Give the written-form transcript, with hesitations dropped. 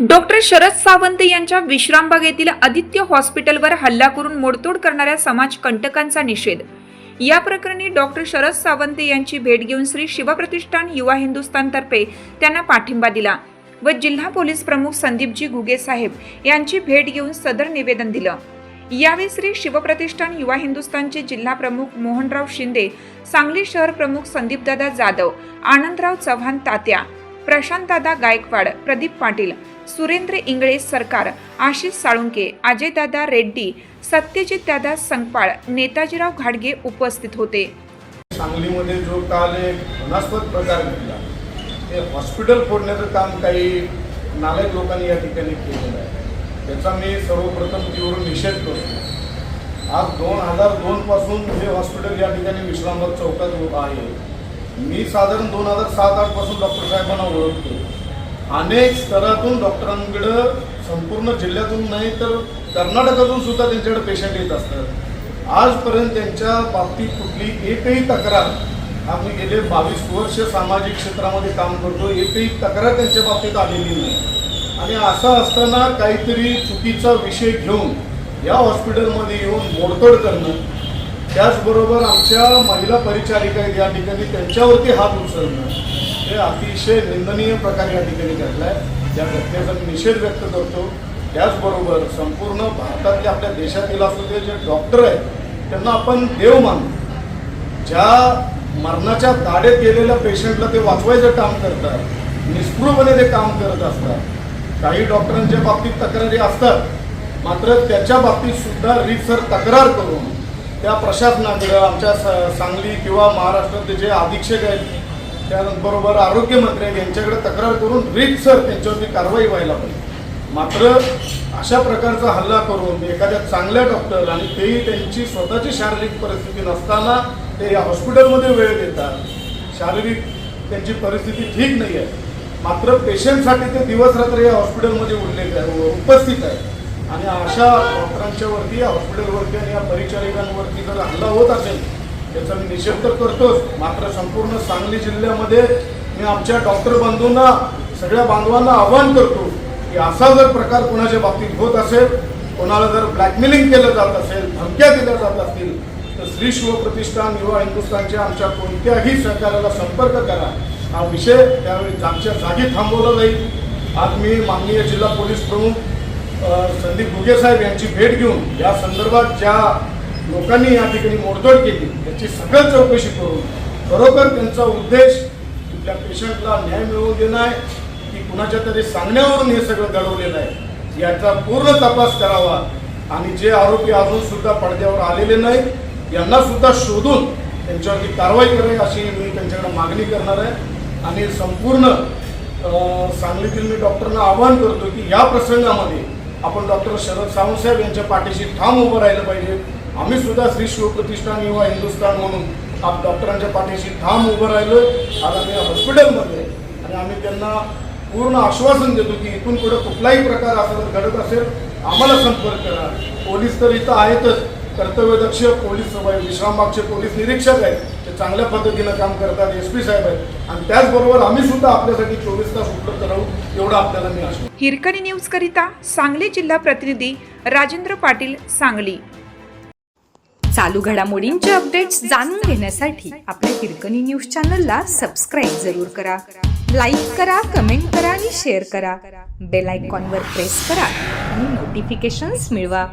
Doctor Sharad Sawant यांच्या विश्रामबाग येथील आदित्य हॉस्पिटलवर हल्ला करून मोडतोड करणाऱ्या समाजकंटकांचा निषेध. या प्रकरणी डॉक्टर शरद सावंत यांची भेट घेऊन श्री शिवप्रतिष्ठान युवा हिंदुस्थानतर्फे त्यांना पाठिंबा दिला व जिल्हा पोलीस प्रमुख संदीपजी घुगे साहेब यांची भेट घेऊन सदर निवेदन दिलं. यावेळी श्री शिवप्रतिष्ठान युवा हिंदुस्थानचे जिल्हा प्रमुख मोहनराव शिंदे, सांगली शहर प्रमुख संदीपदादा जाधव, आनंदराव चव्हाण तात्या, प्रशांतदादा गायकवाड, प्रदीप पाटील, सुरेंद्र इंगळे सरकार, आशिष साळुंके, अजयदादा रेड्डी, सत्यजितदादा संकपाळ, नेताजीराव घाडगे उपस्थित होते. सांगलीमध्ये जो काल एक अनास्पद प्रकार घडला, ते हॉस्पिटल फोडण्याचं काम काही नालायक लोकांनी या ठिकाणी केलेलं आहे. त्याचा मी सर्वप्रथम तीव्र निषेध करतो. आज 2002 पासून हे हॉस्पिटल या ठिकाणी विश्रामबाग चौकात उभं आहे. मी साधारण 2007-08 पासून डॉक्टर साहेबांना ओळखतो. अनेक स्तरातून डॉक्टरांकडे संपूर्ण जिल्ह्यातून नाही तर कर्नाटकातून सुद्धा त्यांच्याकडे पेशंट येत असतात. आजपर्यंत त्यांच्या बाबतीत कुठली एकही तक्रार, आम्ही गेले 22 वर्ष सामाजिक क्षेत्रामध्ये काम करतो, एकही तक्रार त्यांच्या बाबतीत आलेली नाही. आणि असं असताना काहीतरी चुकीचा विषय घेऊन या हॉस्पिटलमध्ये येऊन मोडतोड करणं, त्याचबरोबर आमच्या महिला परिचारिका या ठिकाणी त्यांच्यावरती हात उचलणं, हे अतिशय निंदनीय प्रकार या ठिकाणी घडला आहे. या घटनेचा मी निषेध व्यक्त करतो. त्याचबरोबर संपूर्ण भारतातले, आपल्या देशातील असू दे, जे डॉक्टर आहेत त्यांना आपण देव मानतो. ज्या मरणाच्या दाढेत गेलेल्या पेशंटला ते वाचवायचं काम करतात, निष्ठुरपणे ते काम करत असतात. काही डॉक्टरांच्या बाबतीत तक्रारी असतात, मात्र त्याच्या बाबतीत सुद्धा रीतसर तक्रार करून त्या प्रशासनाकडे, आमच्या सांगली किंवा महाराष्ट्रातले जे अधीक्षक आहेत, त्याबरोबर आरोग्यमंत्री यांच्याकडे तक्रार करून रीतसर त्यांच्यावरती कारवाई व्हायला पाहिजे. मात्र अशा प्रकारचा हल्ला करून एखाद्या चांगल्या डॉक्टर, आणि तेही त्यांची स्वतःची शारीरिक परिस्थिती नसताना ते या हॉस्पिटलमध्ये वेळ देतात. शारीरिक त्यांची परिस्थिती ठीक नाही आहे, मात्र पेशंटसाठी ते दिवसरात्र या हॉस्पिटलमध्ये उपस्थित आहे. आणि अशा डॉक्टरांच्यावरती, या हॉस्पिटलवरती आणि या परिचारिकांवरती जर हल्ला होत असेल त्याचा मी निषेध तर करतोच. मात्र संपूर्ण सांगली जिल्ह्यामध्ये मी आमच्या डॉक्टर बंधूंना, सगळ्या बांधवांना आवाहन करतो की असा जर प्रकार कोणाच्या बाबतीत होत असेल, कोणाला जर ब्लॅकमेलिंग केलं जात असेल, धमक्या दिल्या जात असतील, तर श्री शिवप्रतिष्ठान युवा हिंदुस्थानच्या आमच्या कोणत्याही सहकार्याला संपर्क करा. हा विषय त्यावेळी जागच्या जागी थांबवला जाईल. आज मी माननीय जिल्हा पोलीस प्रमुख संदीप घुगे साहेब यांची भेट घेऊन या संदर्भात ज्या लोकांनी या ठिकाणी मोडतोड केली त्याची सगळं चौकशी करून खरोखर त्यांचा उद्देश कुठल्या पेशंटला न्याय मिळवून देणं आहे की कुणाच्या तरी सांगण्यावरून हे सगळं घडवलेलं आहे, याचा पूर्ण तपास करावा. आणि जे आरोपी अजून सुद्धा पडद्यावर आलेले नाहीत यांना सुद्धा शोधून त्यांच्यावरती कारवाई करावी अशी मी त्यांच्याकडे मागणी करणार आहे. आणि संपूर्ण सांगलीतील मी डॉक्टरांना आवाहन करतो की या प्रसंगामध्ये आपण डॉक्टर शरद सावंत साहेब यांच्या पाठीशी ठाम उभं राहिलं पाहिजे. आम्ही सुद्धा श्री शिवप्रतिष्ठान युवा हिंदुस्थान म्हणून आप डॉक्टरांच्या पाठीशी ठाम उभं राहिलो आज आम्ही हॉस्पिटलमध्ये. आणि आम्ही त्यांना पूर्ण आश्वासन देतो की इथून पुढे कुठलाही प्रकार असा जर घडत असेल आम्हाला संपर्क करा. पोलीस तर इथं आहेतच, कर्तव्यदक्ष पोलीस, विश्रामबागचे पोलीस निरीक्षक आहेत, ते चांगल्या पद्धतीनं काम करतात, SP साहेब आहेत. आणि त्याचबरोबर आम्ही सुद्धा आपल्यासाठी 24 तास उपलब्ध राहू, एवढं आपल्याला मी आश्वासन. हिरकणी न्यूज करिता सांगली जिल्हा प्रतिनिधी राजेंद्र पाटील, सांगली. चालू घडामोडींचे अपडेट्स जाणून घेण्यासाठी आपल्या हिरकणी न्यूज चॅनलला सबस्क्राईब जरूर करा. लाईक करा, कमेंट करा आणि शेअर करा. बेल आयकॉनवर प्रेस करा आणि नोटिफिकेशन्स मिळवा.